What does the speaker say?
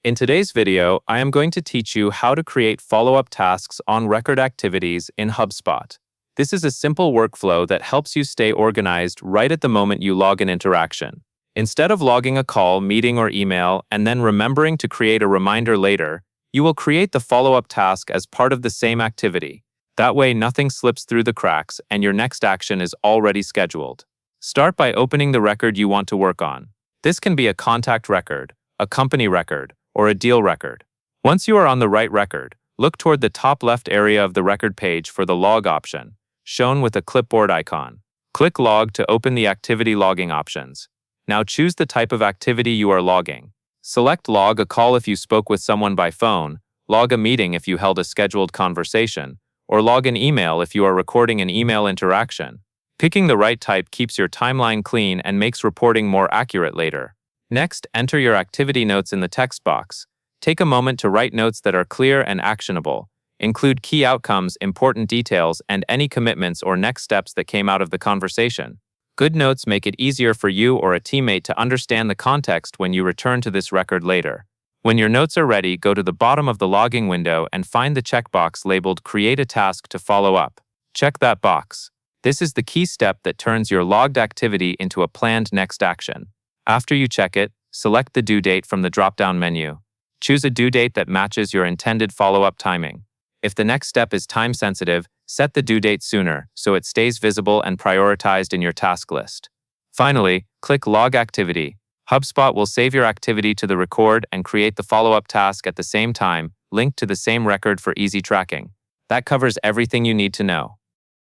In today's video, I am going to teach you how to create follow-up tasks on record activities in Hubspot. This is a simple workflow that helps you stay organized right at the moment you log an interaction. Instead of logging a call, meeting, or email, and then remembering to create a reminder later, you will create the follow-up task as part of the same activity. That way, nothing slips through the cracks and your next action is already scheduled. Start by opening the record you want to work on. This can be a contact record, a company record, or a deal record. Once you are on the right record, look toward the top left area of the record page for the log option, shown with a clipboard icon. Click Log to open the activity logging options. Now choose the type of activity you are logging. Select Log a call if you spoke with someone by phone, log a meeting if you held a scheduled conversation, or log an email if you are recording an email interaction. Picking the right type keeps your timeline clean and makes reporting more accurate later. Next, enter your activity notes in the text box. Take a moment to write notes that are clear and actionable. Include key outcomes, important details, and any commitments or next steps that came out of the conversation. Good notes make it easier for you or a teammate to understand the context when you return to this record later. When your notes are ready, go to the bottom of the logging window and find the checkbox labeled Create a Task to Follow Up. Check that box. This is the key step that turns your logged activity into a planned next action. After you check it, select the due date from the drop-down menu. Choose a due date that matches your intended follow-up timing. If the next step is time-sensitive, set the due date sooner so it stays visible and prioritized in your task list. Finally, click Log Activity. Hubspot will save your activity to the record and create the follow-up task at the same time, linked to the same record for easy tracking. That covers everything you need to know.